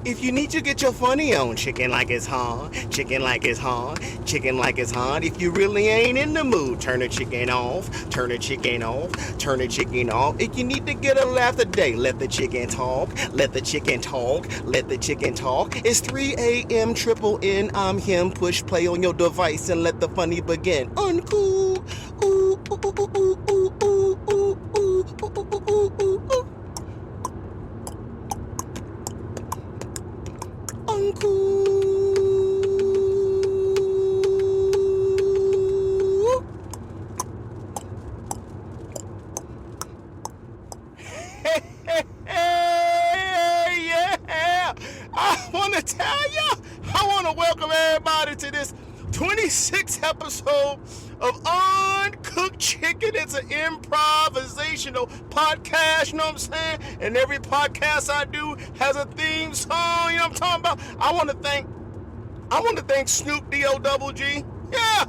If you need to get your funny on, chicken like it's hot, chicken like it's hot, chicken like it's hot. If you really ain't in the mood, turn the chicken off, turn the chicken off, turn the chicken off. If you need to get a laugh today, let the chicken talk, let the chicken talk, let the chicken talk. It's 3 a.m. triple N, I'm him. Push play on your device and let the funny begin. Uncool. Ooh, ooh, ooh, ooh, ooh, ooh, ooh, ooh, ooh, ooh, ooh, ooh. Uncool. Hey, hey, hey, yeah. I want to tell you, I want to welcome everybody to this 26th episode of Uncooked Chicken. It's an improvisational podcast, you know what I'm saying? And every podcast I do has a theme song, you know what I'm talking about? I want to thank Snoop D-O-double-G, yeah.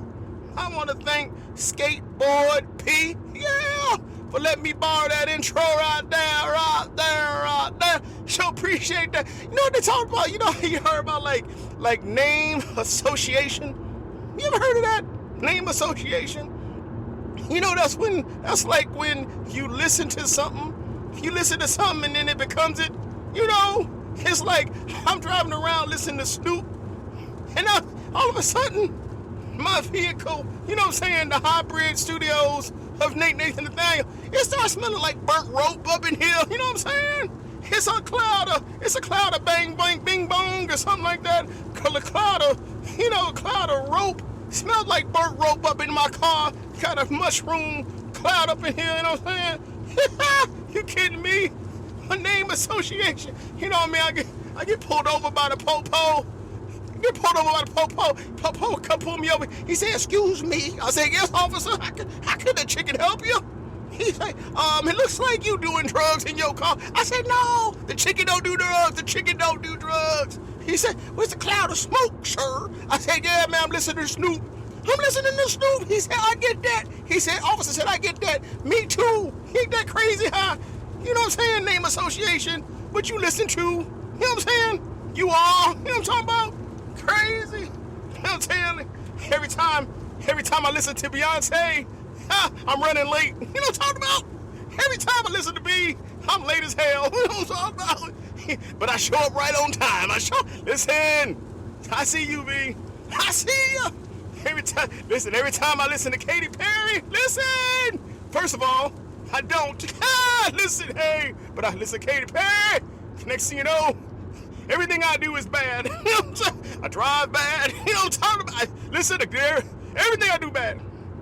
I want to thank Skateboard P, yeah, for letting me borrow that intro right there. So appreciate that. You know what they talk about? You know, you heard about like name association? You ever heard of that? Name association? You know, that's like when you listen to something and then it becomes it. You know, it's like I'm driving around listening to Snoop, and all of a sudden, my vehicle, you know what I'm saying, the hybrid studios of NateNathaNathaniel, it starts smelling like burnt rope up in here, you know what I'm saying? It's a cloud of bang, bang, bing, bong, or something like that. A cloud of rope. Smells like burnt rope up in my car. Got a mushroom cloud up in here, you know what I'm saying? You kidding me? A name association. You know what I mean? I get pulled over by the po-po. Po-po come pull me over. He said, "Excuse me." I said, "Yes, officer. How can the chicken help you?" He said, "It looks like you doing drugs in your car." I said, "No, the chicken don't do drugs. The chicken don't do drugs." He said, "Where's the cloud of smoke, sir?" I said, "Yeah, man, I'm listening to Snoop." I'm listening to Snoop. He said, "I get that." He said, "Officer said, I get that." Me too. Ain't that crazy how, you know what I'm saying, name association, what you listen to, you know what I'm saying? You are, you know what I'm talking about? Crazy. You know what I'm saying? Every time I listen to Beyonce, I'm running late. You know what I'm talking about? Every time I listen to B, I'm late as hell. You know what I'm talking about? But I show up right on time. Listen, I see you, B. I see you. Every time I listen to Katy Perry, listen. First of all, I don't. Listen, hey, but I listen to Katy Perry. Next thing you know, everything I do is bad. You know what I'm saying? I drive bad. You know what I'm talking about? Listen to everything I do bad.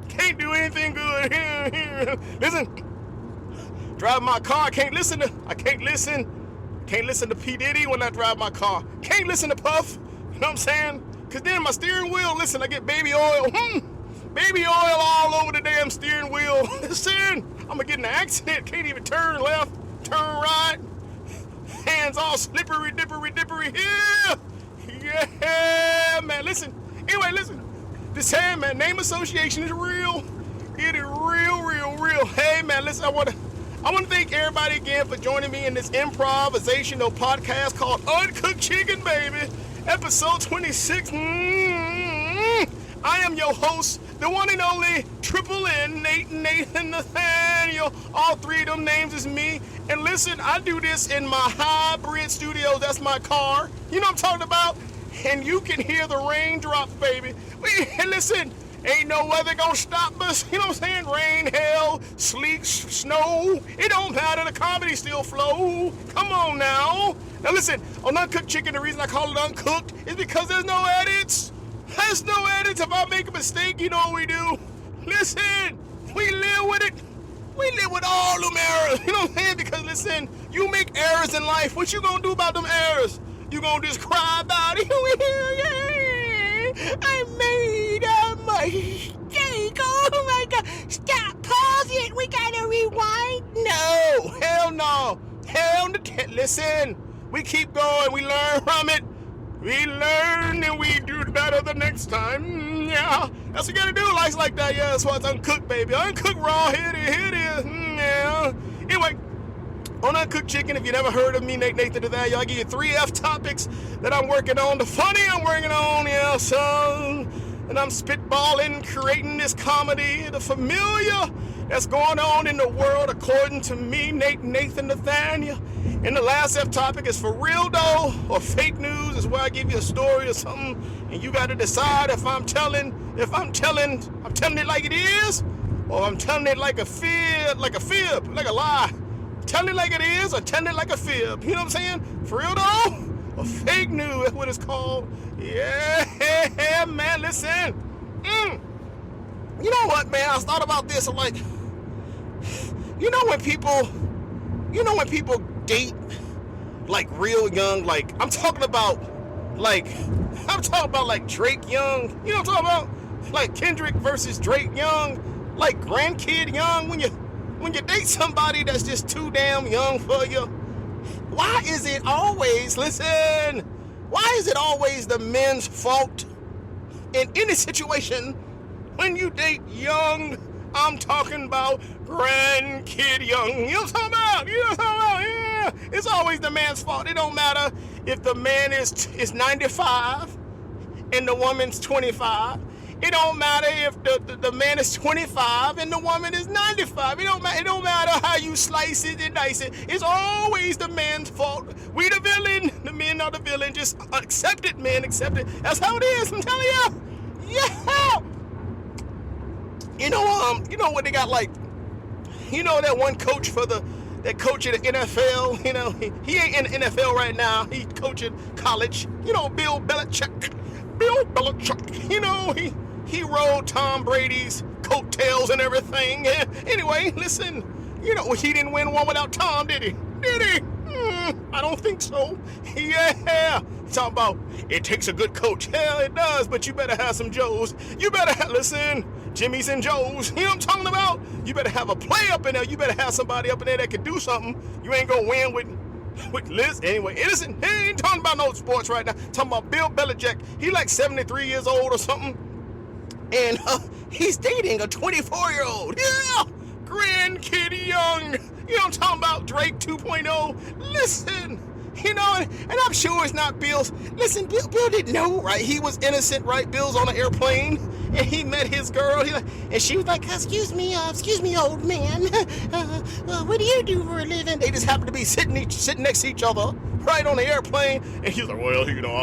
Can't do anything good. Listen, drive my car. I can't listen to P. Diddy when I drive my car. Can't listen to Puff. You know what I'm saying? Because then my steering wheel, listen, I get baby oil. Baby oil all over the damn steering wheel. Listen, I'm going to get in an accident. Can't even turn left, turn right. Hands all slippery, dippery here. Yeah, man, listen. Anyway, listen. This hand, man, name association is real. It is real. Hey, man, listen, I want to thank everybody again for joining me in this improvisational podcast called Uncooked Chicken, baby. Episode 26. I am your host, the one and only Triple N, NateNathaNathaniel. All three of them names is me. And listen, I do this in my hybrid studio. That's my car. You know what I'm talking about? And you can hear the raindrops, baby. And listen, ain't no weather gonna stop us. You know what I'm saying? Rain, hail, sleet, snow. It don't matter. The comedy still flow. Come on now. Now listen, on Uncooked Chicken, the reason I call it uncooked is because there's no edits. There's no edits. If I make a mistake, you know what we do. Listen, we live with it. We live with all them errors. You know what I'm saying? Because listen, you make errors in life. What you gonna do about them errors? You gonna just cry about it? I made a mistake. Oh my God. Stop. Pause it. We gotta rewind. No. Hell no. Listen. We keep going. We learn from it. We learn and we do better the next time. Yeah. That's what you gotta do. Life's like that. Yeah. That's why it's uncooked, baby. Uncooked raw. Here it is. Yeah. Anyway. on Uncooked Chicken. If you never heard of me, NateNathaNathaniel, I give you 3 F topics that I'm working on. The funny I'm working on, yeah, son. And I'm spitballing, creating this comedy, the familiar that's going on in the world according to me, NateNathaNathaniel. And the last F topic is for real though, or fake news, is where I give you a story or something, and you got to decide if I'm telling it like it is, or I'm telling it like a fib, like a lie. Telling it like it is, or telling it like a fib. You know what I'm saying? For real though, or fake news, that's what it's called. Yeah, man, listen. You know what, man? I thought about this. I'm like, you know when people date like real young, like I'm talking about like Drake Young. You know what I'm talking about? Like Kendrick versus Drake Young, like grandkid young. When you date somebody that's just too damn young for you, why is it always the men's fault in any situation when you date young? I'm talking about grandkid young. You know what I'm talking about? Yeah. It's always the man's fault. It don't matter if the man is 95 and the woman's 25. It don't matter if the man is 25 and the woman is 95. It don't matter how you slice it and dice it. It's always the man's fault. We the villain. The men are the villain. Just accept it, man. Accept it. That's how it is. I'm telling you. Yeah. You know what they got, like, you know that one coach that coach at the NFL, you know, he ain't in the NFL right now. He's coaching college. You know, Bill Belichick. You know, he rode Tom Brady's coattails and everything. Yeah. Anyway, listen, you know, he didn't win one without Tom, did he? I don't think so. Yeah. Talking about it takes a good coach. Hell, it does, but you better have some Joes. You better listen, Jimmys and Joes. You know what I'm talking about? You better have a play up in there. You better have somebody up in there that can do something. You ain't gonna win with Liz. Anyway, listen, he ain't talking about no sports right now. Talking about Bill Belichick. He like 73 years old or something. And he's dating a 24-year-old. Yeah, grandkid young. You know what I'm talking about? Drake 2.0. Listen, you know, and I'm sure it's not Bill's. Listen, Bill didn't know, right? He was innocent, right? Bill's on an airplane, and he met his girl, and she was like, excuse me, old man. What do you do for a living? They just happened to be sitting next to each other, right on the airplane, and he's like, well, you know,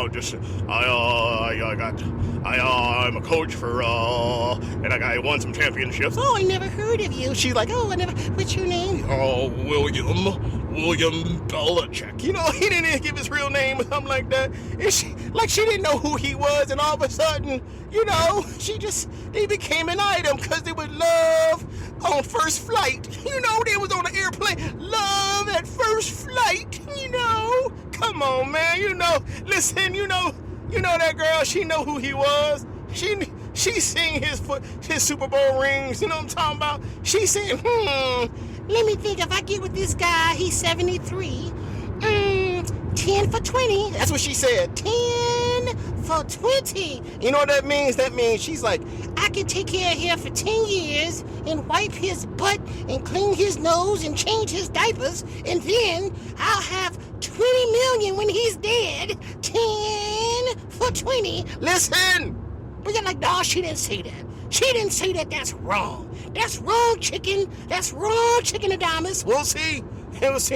I'm a coach for, and I won some championships. Oh, I never heard of you. She's like, what's your name? Oh, William Belichick. You know, he didn't give his real name or something like that. And she didn't know who he was, and all of a sudden, you know, they became an item because they was love on first flight. You know, they was on the airplane. Love at first flight, you know. Come on, man, you know. Listen, you know that girl, she know who he was. She seen his Super Bowl rings, you know what I'm talking about? She said, let me think, if I get with this guy, he's 73, 10 for 20. That's what she said, 10 for 20. You know what that means? That means she's like, I can take care of him for 10 years and wipe his butt and clean his nose and change his diapers, and then I'll have 20 million when he's dead. 10 for 20. Listen. But you're like, no, she didn't say that. She didn't say that. That's wrong. That's wrong, chicken. That's wrong, chicken Adamus. We'll see. We'll see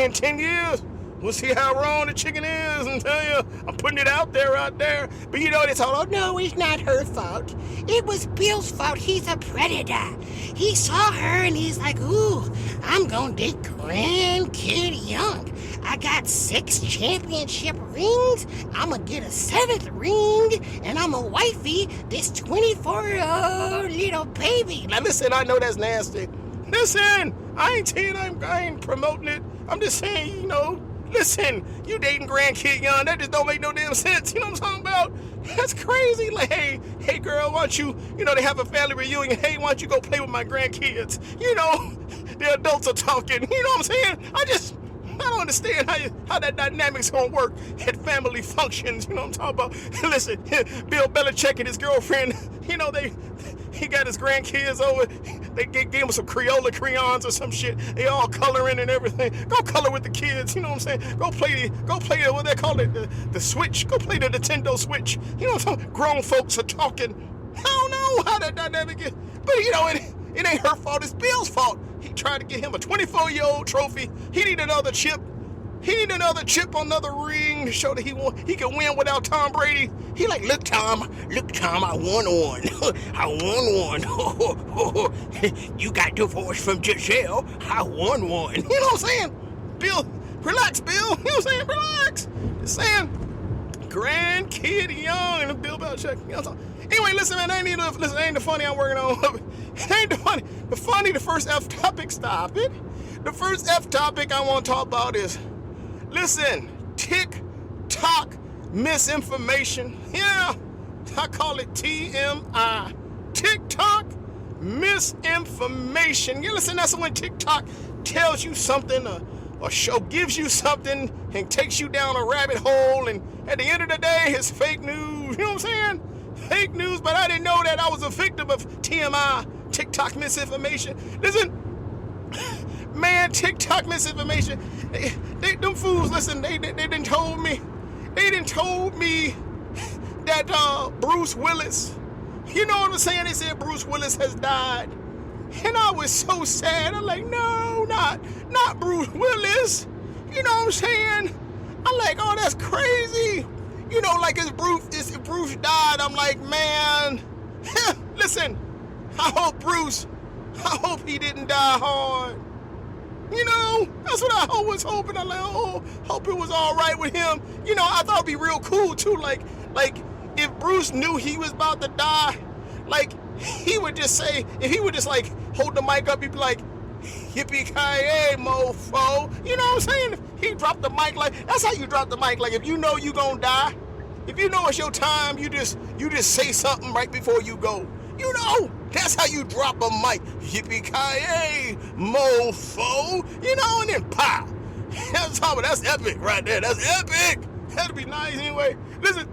in 10 years. We'll see how wrong the chicken is, and tell you, I'm putting it out there. But you know what it's all about? No, it's not her fault. It was Bill's fault. He's a predator. He saw her and he's like, ooh, I'm gonna date grandkid young. I got 6 championship rings. I'm gonna get a 7th ring, and I'm gonna wifey this 24-year-old little baby. Now listen, I know that's nasty. Listen, I ain't promoting it. I'm just saying, you know, listen, you dating grandkid young, that just don't make no damn sense. You know what I'm talking about? That's crazy. Like, hey girl, why don't you know, they have a family reunion. Hey, why don't you go play with my grandkids? You know, the adults are talking. You know what I'm saying? don't understand how that dynamic's gonna work at family functions. You know what I'm talking about? Listen, Bill Belichick and his girlfriend, you know, he got his grandkids over. They gave him some Crayola crayons or some shit. They all coloring and everything. Go color with the kids. You know what I'm saying? Go play what they call it, the Switch. Go play the Nintendo Switch. You know what I'm saying? Grown folks are talking. I don't know how that dynamic is, but you know, it ain't her fault. It's Bill's fault. He tried to get him a 24-year-old trophy. He need another chip. He need another chip, another ring to show that he can win without Tom Brady. He like, look, Tom, I won one. I won one. You got divorced from Giselle. I won one. You know what I'm saying? Bill, relax, Bill. You know what I'm saying? Relax. Just saying, grandkid young and Bill Belichick. You know what I'm saying? Anyway, listen, man, ain't the funny I'm working on. It ain't the funny. The first F topic, stop it. The first F topic I want to talk about is, listen, TikTok misinformation. Yeah, I call it TMI. TikTok misinformation. You listen, that's when TikTok tells you something or gives you something and takes you down a rabbit hole, and at the end of the day, it's fake news. You know what I'm saying? Fake news, but I didn't know that I was a victim of TMI, TikTok misinformation. Listen, man, TikTok misinformation. Them fools, listen, they done told me that Bruce Willis, you know what I'm saying? They said Bruce Willis has died. And I was so sad. I'm like, no, not Bruce Willis. You know what I'm saying? I'm like, oh, that's crazy. You know, like if Bruce died, I'm like, man, listen, I hope he didn't die hard. You know, that's what I was hoping. I'm like, oh, hope it was all right with him. You know, I thought it'd be real cool too. Like if Bruce knew he was about to die, like he would just say, if he would just like hold the mic up, he'd be like, yippee-ki-yay, mofo. You know what I'm saying? If he dropped the mic, like that's how you drop the mic. Like if you know you gonna die, if you know it's your time, you just say something right before you go. You know, that's how you drop a mic. Yippee-ki-yay, mofo. You know, and then pow. That's epic right there. That's epic. That'd be nice anyway. Listen,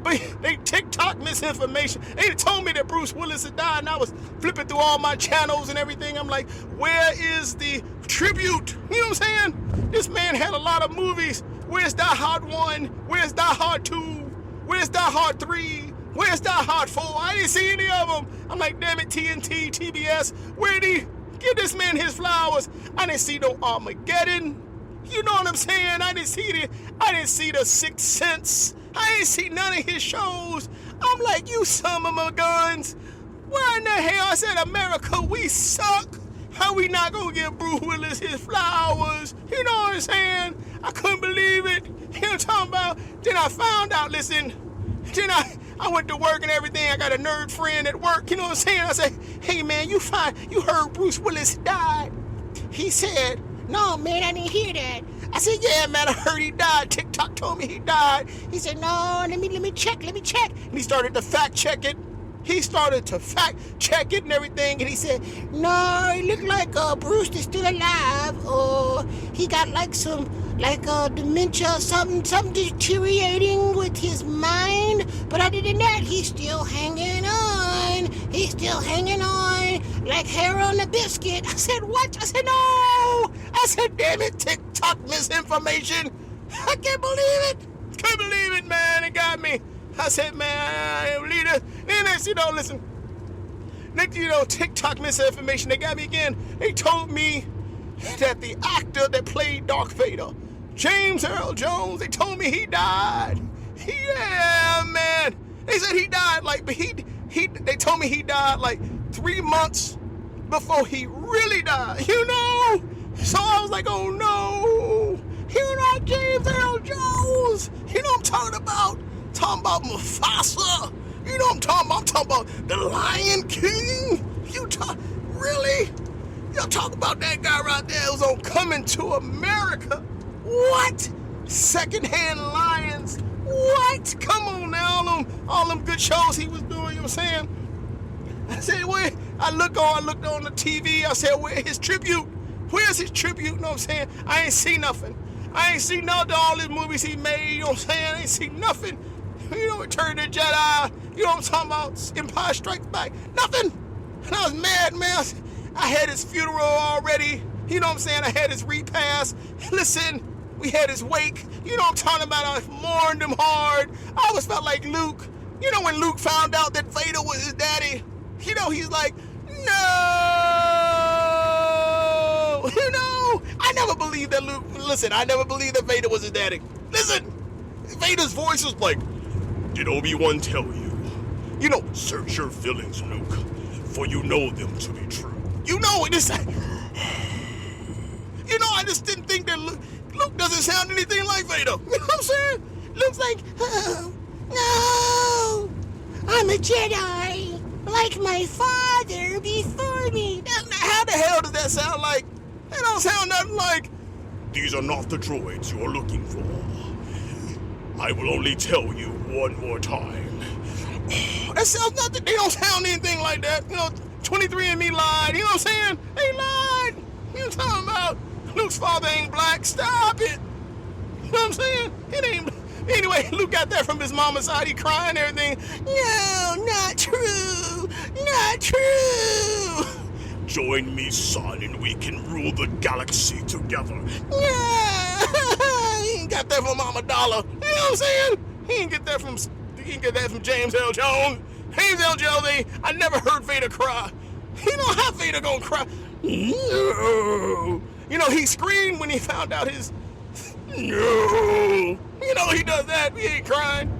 but they TikTok misinformation. They told me that Bruce Willis had died, and I was flipping through all my channels and everything. I'm like, where is the tribute? You know what I'm saying? This man had a lot of movies. Where's Die Hard 1? Where's Die Hard 2? Where's Die Hard 3? Where's Die Hard 4? I didn't see any of them. I'm like, damn it, TNT, TBS, where'd he give this man his flowers? I didn't see no Armageddon. You know what I'm saying? I didn't see the Sixth Sense. I ain't see none of his shows. I'm like, you son of my guns. Where in the hell? I said, America, we suck. How we not gonna give Bruce Willis his flowers? You know what I'm saying? I couldn't believe it. You know what I'm talking about? Then I found out, listen, then I went to work and everything. I got a nerd friend at work. You know what I'm saying? I said, hey man, you heard Bruce Willis died? He said, no man, I didn't hear that. I said, yeah, man, I heard he died. TikTok told me he died. He said, no, let me check. And he started to fact check it. And everything. And he said, no, it looked like Bruce is still alive. Or he got like some dementia, something deteriorating with his mind. But other than that, he's still hanging on. Like hair on a biscuit. I said, what? I said, no. I said, damn it, TikTok misinformation. I can't believe it, man. It got me. I said, man, I ain't believe this. Then next, listen. Next, TikTok misinformation. They got me again. They told me that the actor that played Darth Vader, James Earl Jones, they told me he died. Yeah, man. They said he died they told me he died like 3 months before he really died, So I was like, oh no. James Earl Jones. You know what I'm talking about? Talking about Mufasa. You know what I'm talking about? I'm talking about the Lion King. Really? Y'all talk about that guy right there who was on Coming to America. What? Secondhand Lions. What? Come on now, all them good shows he was doing, you know what I'm saying? I said, where? I looked on the TV, I said, where his tribute? Where's his tribute? You know what I'm saying? I ain't seen nothing. I ain't seen none of all his movies he made. You know what I'm saying? I ain't seen nothing. You know, Return of the Jedi. You know what I'm talking about? Empire Strikes Back. Nothing. And I was mad, man. I had his funeral already. You know what I'm saying? I had his repast. Listen, we had his wake. You know what I'm talking about? I mourned him hard. I always felt like Luke. You know when Luke found out that Vader was his daddy? You know, he's like, no. You know, I never believed that Luke. Listen, I never believed that Vader was his daddy. Listen, Vader's voice was like, did Obi-Wan tell you? You know, search your feelings, Luke, for you know them to be true. You know it is. You know, I just didn't think that Luke doesn't sound anything like Vader. You know what I'm saying? Luke's like, oh, no, I'm a Jedi, like my father before me. How the hell does that sound like? That don't sound nothing like, these are not the droids you are looking for. I will only tell you one more time. That sounds nothing. They don't sound anything like that. You know, 23andMe lied. You know what I'm saying? They lied. You know what I'm talking about? Luke's father ain't black. Stop it. You know what I'm saying? It ain't. Anyway, Luke got that from his mama's side. He crying and everything. No, not true. Not true. Join me, son, and we can rule the galaxy together. Yeah. He ain't got that from Mama Dollar. You know what I'm saying? He ain't get that from James L. Jones. James L. Jones, I never heard Vader cry. You know how Vader gonna cry? No. You know, he screamed when he found out his... No. You know he does that. He ain't crying.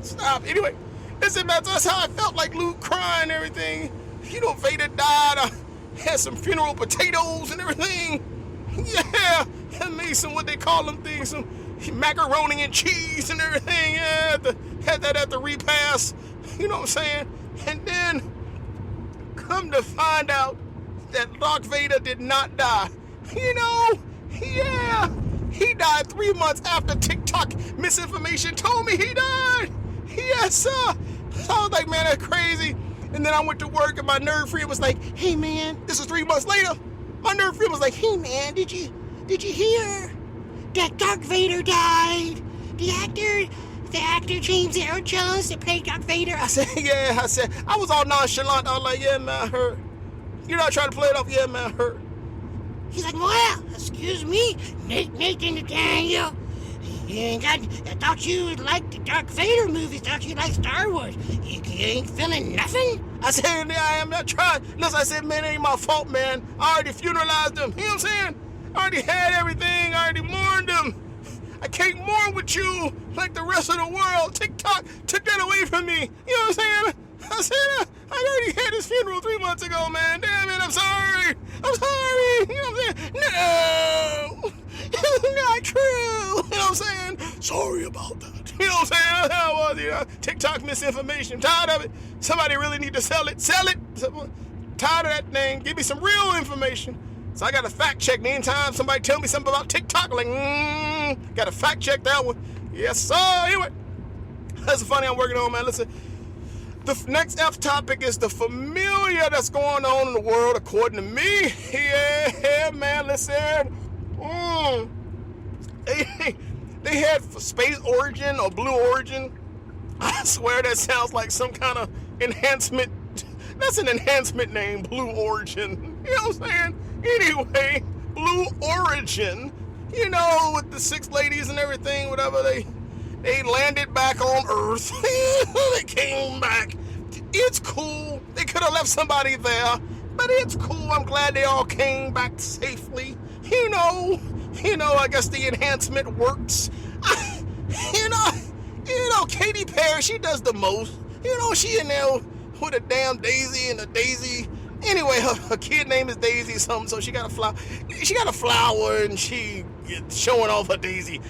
Stop. Anyway, listen, man, that's how I felt like Luke crying and everything. You know, Vader died. I had some funeral potatoes and everything. Yeah. I made some, what they call them things, some macaroni and cheese and everything. Yeah, had that at the repast. You know what I'm saying? And then, come to find out that Darth Vader did not die. You know, yeah, he died 3 months after TikTok misinformation told me he died. Yes, sir. So I was like, man, that's crazy. And then I went to work and my nerd friend was like, hey, man, this was 3 months later. My nerd friend was like, hey, man, did you hear that Darth Vader died? The actor James Earl Jones that played Darth Vader. I said, yeah. I was all nonchalant. I was like, yeah, man, I heard. You're not trying to play it off? Yeah, man, I heard. He's like, well, excuse me, NateNathaNathaniel. I thought you liked the Darth Vader movies. Thought you liked Star Wars. You ain't feeling nothing? I said, yeah, I am not trying. Listen, I said, man, it ain't my fault, man. I already funeralized him. You know what I'm saying? I already had everything. I already mourned him. I can't mourn with you like the rest of the world. TikTok took that away from me. You know what I'm saying? I said, I already had his funeral 3 months ago, man. Damn it, I'm sorry. I'm sorry. You know what I'm saying? No. Not true. You know what I'm saying? Sorry about that. You know what I'm saying? How was it? You know, TikTok misinformation. Tired of it. Somebody really need to sell it. Sell it. Tired of that thing. Give me some real information. So I got to fact check. Anytime somebody tell me something about TikTok, like, got to fact check that one. Yes, sir. Anyway, that's funny I'm working on, man. Listen, the next F topic is the familiar that's going on in the world, according to me. Yeah, man, listen. They had space origin or blue origin. I swear that sounds like some kind of enhancement. That's an enhancement name, blue origin. You know what I'm saying? Anyway, blue origin, you know, with the 6 ladies and everything, whatever, they landed back on Earth. They came back. It's cool. They could have left somebody there, but it's cool. I'm glad they all came back safely. You know, I guess the enhancement works. You know, Katy Perry, she does the most. You know, she in there with a damn daisy and a daisy. Anyway, her kid name is Daisy something, so she got a flower. She got a flower and she showing off her daisy.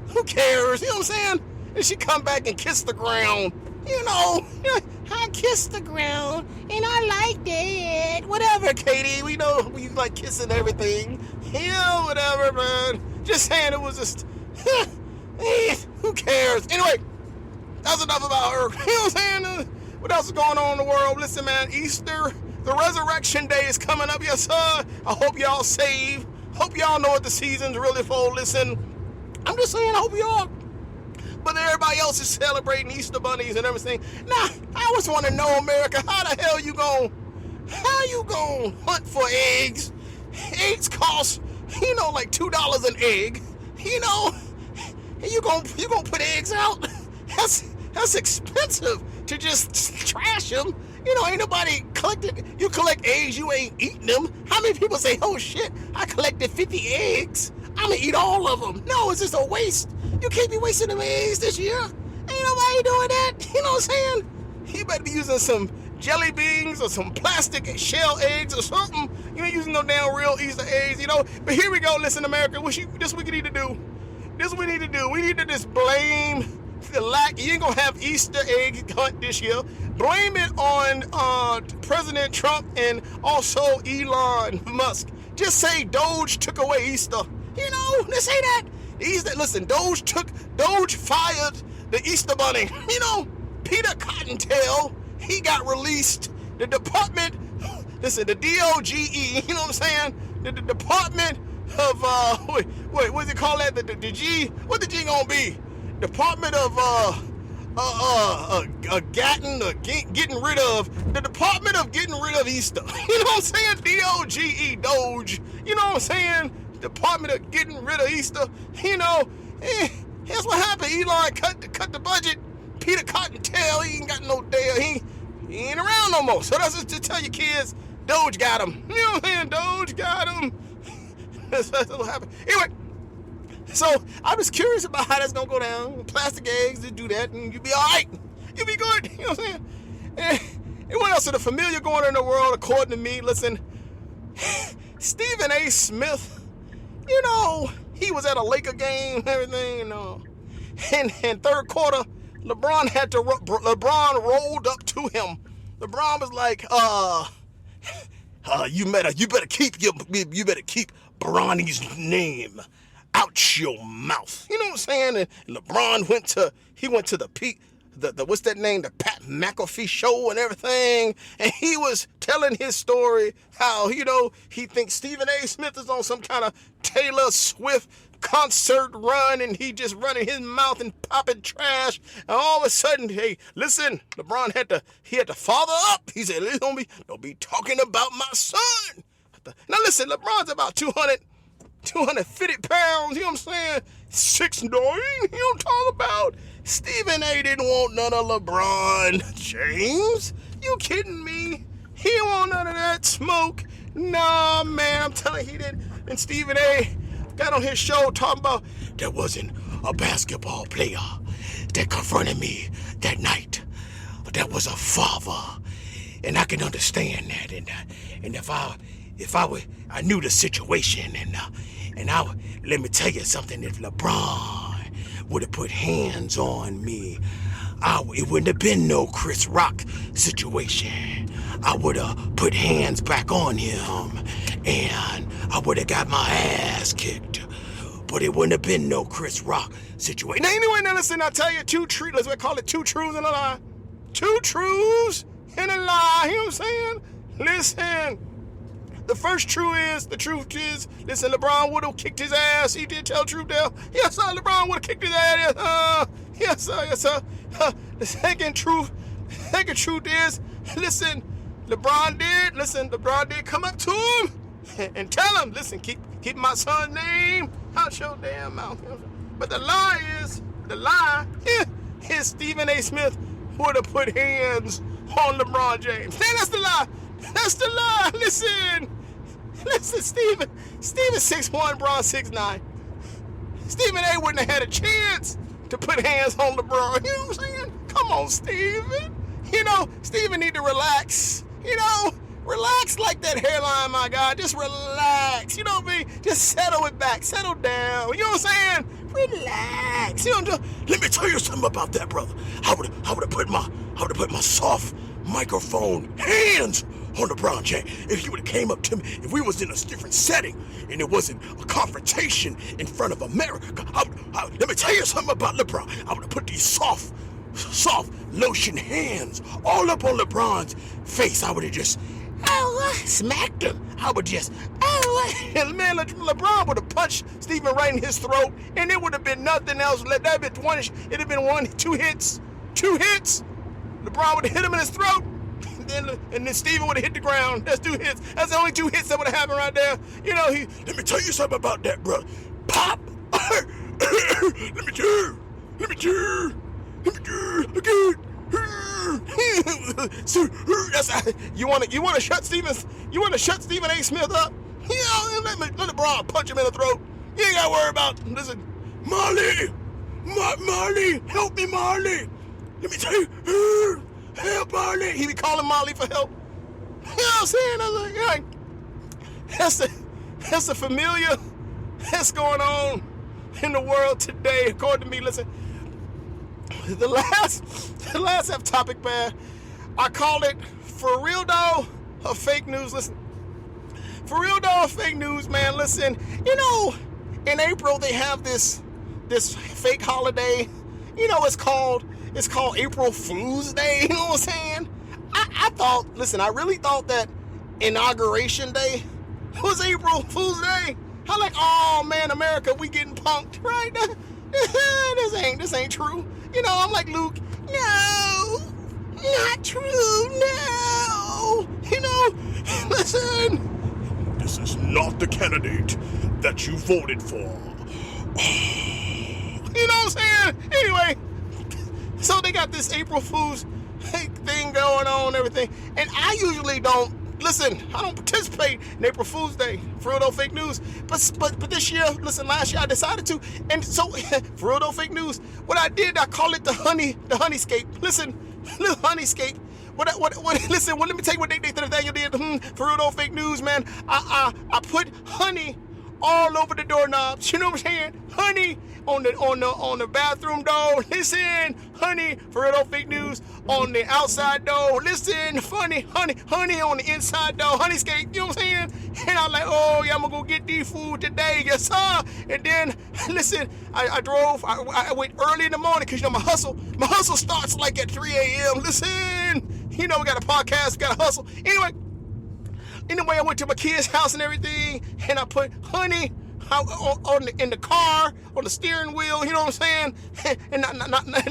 Who cares? You know what I'm saying? And she come back and kiss the ground. You know, I kissed the ground and I liked it. Whatever, Katie. We know we like kissing everything. Yeah, whatever, man. Just saying it was just, who cares? Anyway, that's enough about her. You know what I'm saying? What else is going on in the world? Listen, man, Easter The resurrection day is coming up, yes sir. I hope y'all saved. Hope y'all know what the season's really for. Listen, I'm just saying, I hope y'all. But everybody else is celebrating Easter bunnies and everything. Now, I always want to know, America, how the hell you gonna hunt for eggs? Eggs cost, like $2 an egg. And you gonna put eggs out? That's expensive to just trash them. Ain't nobody collected. You collect eggs, you ain't eating them. How many people say, oh shit, I collected 50 eggs. I'm gonna eat all of them. No, it's just a waste. You can't be wasting them eggs this year. Ain't nobody doing that. You know what I'm saying? You better be using some jelly beans or some plastic shell eggs or something. You ain't using no damn real Easter eggs, But here we go. Listen, America, this we need to do. This we need to do. We need to just blame the lack. You ain't gonna have Easter egg hunt this year. Blame it on President Trump and also Elon Musk. Just say Doge took away Easter. Let's say that. Listen, Doge fired the Easter bunny. Peter Cottontail, he got released. The department, listen, the DOGE, you know what I'm saying? The Department of, what's it called that? The G, what the G gonna be? Department of, getting rid of, the Department of getting rid of Easter. You know what I'm saying? DOGE, Doge. You know what I'm saying? Department of getting rid of Easter. Here's what happened. Elon cut the budget. Peter Cottontail, he ain't got no damn, he ain't around no more. So that's just to tell you kids, Doge got him. You know what I'm saying? Doge got him. That's what happened. Anyway, so I was curious about how that's gonna go down. Plastic eggs, to do that, and you'll be all right. You'll be good. You know what I'm saying? And what else is the familiar going on in the world, according to me? Listen, Stephen A. Smith, he was at a Laker game and everything, and third quarter, LeBron rolled up to him. LeBron was like, you better keep Bronny's name out your mouth. You know what I'm saying? And LeBron went to the what's that name? The Pat McAfee show and everything. And he was telling his story how, he thinks Stephen A. Smith is on some kind of Taylor Swift concert run and he just running his mouth and popping trash. And all of a sudden, hey, listen, LeBron had to father up. He said, don't be talking about my son. Now listen, LeBron's about 250 pounds, you know what I'm saying? 6'9", you know what I'm talking about? Stephen A. didn't want none of LeBron James. You kidding me? He didn't want none of that smoke. Nah, man, I'm telling you, he didn't. And Stephen A. got on his show talking about there wasn't a basketball player that confronted me that night. That was a father. And I can understand that. And if I knew the situation, let me tell you something, if LeBron would have put hands on me, it wouldn't have been no Chris Rock situation. I would have put hands back on him, and I would have got my ass kicked. But it wouldn't have been no Chris Rock situation. Now, anyway, listen, I'll tell you let's call it 2 truths and a lie. 2 truths and a lie, you know what I'm saying? Listen. The truth is, listen, LeBron would have kicked his ass. He did tell truth there. Yes, sir, LeBron would have kicked his ass. Yes, sir. The second truth is, listen, LeBron did come up to him and tell him, listen, keep my son's name out your damn mouth. But the lie is Stephen A. Smith would have put hands on LeBron James. Hey, that's the lie. That's the lie. Listen, Stephen 6'1", Bron 6'9". Stephen A. wouldn't have had a chance to put hands on LeBron. You know what I'm saying? Come on, Stephen. Stephen need to relax. Relax like that hairline, my guy. Just relax. You know what I mean? Just settle it back. Settle down. You know what I'm saying? Relax. Let me tell you something about that, brother. I would have put my soft microphone hands on LeBron James. If he would have came up to me, if we was in a different setting and it wasn't a confrontation in front of America, let me tell you something about LeBron. I would have put these soft lotion hands all up on LeBron's face. I would have just Smacked him. I would just, man, LeBron would have punched Stephen right in his throat, and it would have been nothing else. It'd have been two hits. LeBron would have hit him in his throat, and then Stephen would have hit the ground. That's 2 hits. That's the only 2 hits that would have happened right there. You know, let me tell you something about that, bro. Pop. Let me tell you. Again. So you want to shut Stephen A. Smith up? You know, let LeBron punch him in the throat. You ain't got to worry about. Listen, Marley, help me, Marley. Let me tell you, help Marley. He be calling Marley for help. You know what I'm saying? I was like, that's the familiar that's going on in the world today, according to me. Listen. The last F topic, man, I call it for real though or fake news. Listen, for real though or fake news, man. Listen, you know, in April they have this fake holiday. You know, it's called April Fool's Day. You know what I'm saying? I really thought that Inauguration Day was April Fool's Day. I'm like, oh man, America, we getting punked, right? This ain't true. You know, I'm like, Luke, no, not true, no. You know, listen, this is not the candidate that you voted for. You know what I'm saying? Anyway, so they got this April Fool's thing going on and everything. And I usually don't, I don't participate in April Fool's Day, for real though, fake news. But this year, last year I decided to. And so, for real though, fake news, what I did, I call it the HoneyScape. Listen, little HoneyScape. Listen, let me tell you what NateNathaNathaniel did. For real though, fake news, man. I put honey all over the doorknobs. You know what I'm saying? Honey on the bathroom door. Listen, honey, for real fake news, on the outside door. Listen, honey on the inside door. HoneyScape, you know what I'm saying? And I'm like, oh yeah, I'm gonna go get these food today, yes sir. And then listen, I went early in the morning because you know my hustle starts like at 3 a.m. Listen, you know we got a podcast, we got a hustle. Anyway, I went to my kid's house and everything, and I put honey in the car, on the steering wheel, you know what I'm saying? And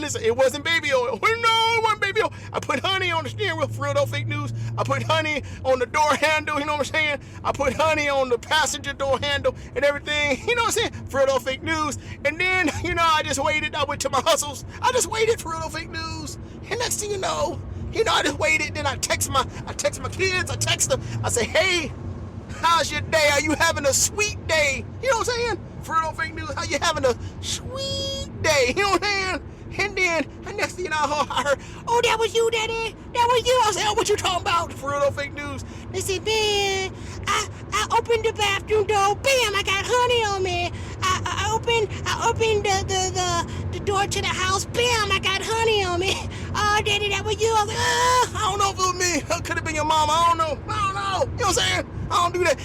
listen, it wasn't baby oil. No, it wasn't baby oil. I put honey on the steering wheel, for real though, fake news. I put honey on the door handle, you know what I'm saying? I put honey on the passenger door handle and everything, you know what I'm saying? For real though, fake news. And then, you know, I just waited. I went to my hustles. I just waited, for real though, fake news. And next thing you know, I just waited. Then I text my kids. I text them. I say, hey, how's your day? Are you having a sweet day? You know what I'm saying? For real fake news, how you having a sweet day? You know what I'm saying? And then, next thing you know, I heard, oh, that was you, Daddy. That was you. I said, oh, what you talking about? For real fake news. They said, man, I opened the bathroom door. Bam, I got honey on me. I opened the door to the house. Bam, I got honey on me. Oh, Daddy, that was you. I was like, I don't know if it was me. It could have been your mama. I don't know. You know what I'm saying? I don't do that.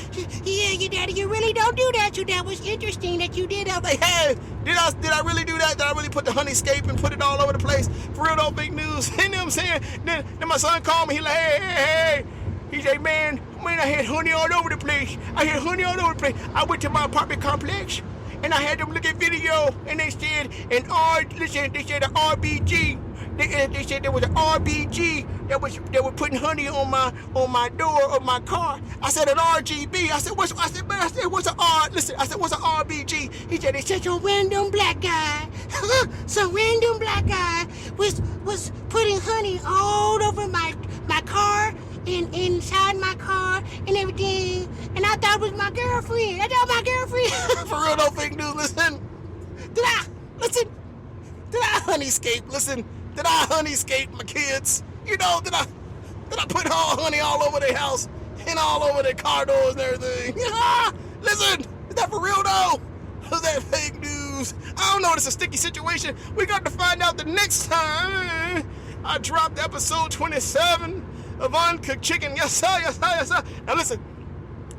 Yeah, your daddy, you really don't do that. That was interesting that you did. I was like, hey, did I really do that? Did I really put the HoneyScape and put it all over the place? For real though, big news. You know what I'm saying? Then my son called me. He like, hey. He said, man, I had honey all over the place. I went to my apartment complex and I had them look at video and they said, they said an RBG. They said there was an RBG that were putting honey on my door of my car. I said an RGB. I said what's an R? Listen, I said what's an RBG? He said they said some random black guy was putting honey all over my car and inside my car and everything. And I thought it was my girlfriend. For real, no fake news. Listen, did I HoneyScape? Listen. Did I HoneyScape my kids? You know, did I put honey all over their house and all over their car doors and everything? Listen, is that for real though? Is that fake news? I don't know, it's a sticky situation. We got to find out the next time I dropped episode 27 of Uncooked Chicken. Yes sir. Now listen,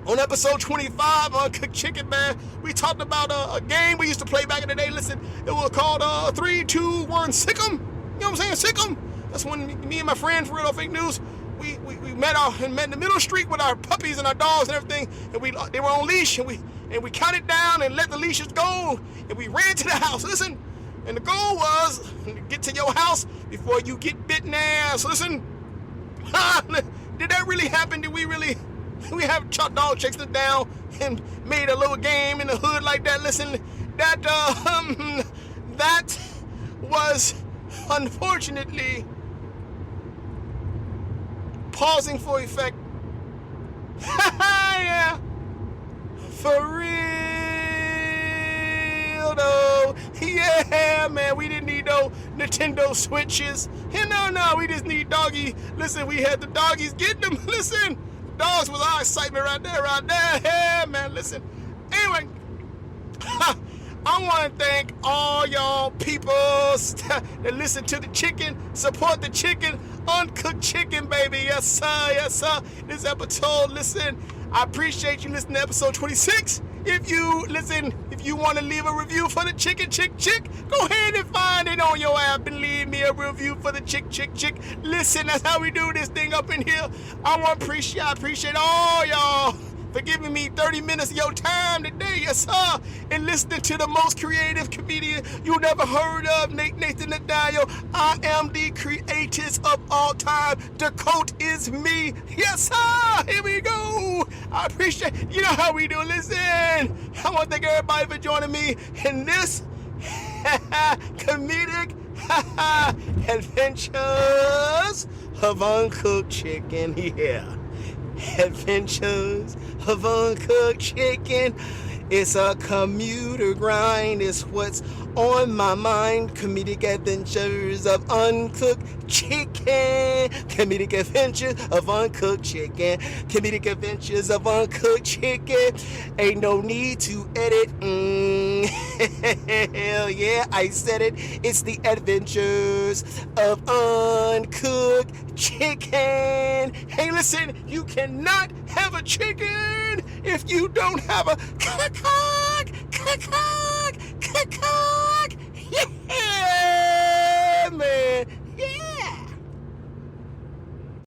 on episode 25 of Uncooked Chicken, man, we talked about a game we used to play back in the day. Listen, it was called 3, 2, 1, Sick 'em. You know what I'm saying? Sick 'em. That's when me and my friends, for real fake news, we met in the middle of the street with our puppies and our dogs and everything, and they were on leash, and we counted down and let the leashes go, and we ran to the house. Listen, and the goal was to get to your house before you get bitten ass. Listen, did that really happen? Did we have dog chasing us down and made a little game in the hood like that? Listen, that was unfortunately, pausing for effect. Yeah, for real though. Yeah, man, we didn't need no Nintendo Switches. No, we just need doggy. Listen, we had the doggies getting them. Listen, dogs was our excitement right there. Yeah, man, listen. Anyway, I want to thank all y'all people that listen to the chicken, support the chicken, Uncooked Chicken, baby. Yes, sir. This episode, listen, I appreciate you listening to episode 26. If you want to leave a review for the chicken, go ahead and find it on your app and leave me a review for the chick. Listen, that's how we do this thing up in here. I appreciate all y'all for giving me 30 minutes of your time today, yes sir, and listening to the most creative comedian you never heard of, NateNathaNathaniel. I am the creators of all time. The quote is me, yes sir. Here we go. I appreciate, you know how we do. Listen, I want to thank everybody for joining me in this comedic Adventures of Uncooked Chicken. Yeah. Adventures of Uncooked Chicken. It's a commuter grind. It's what's on my mind. Comedic Adventures of Uncooked Chicken. Comedic Adventures of Uncooked Chicken. Comedic Adventures of Uncooked Chicken. Ain't no need to edit. Hell yeah, I said it. It's the Adventures of Uncooked Chicken. Hey, listen, you cannot have a chicken if you don't have a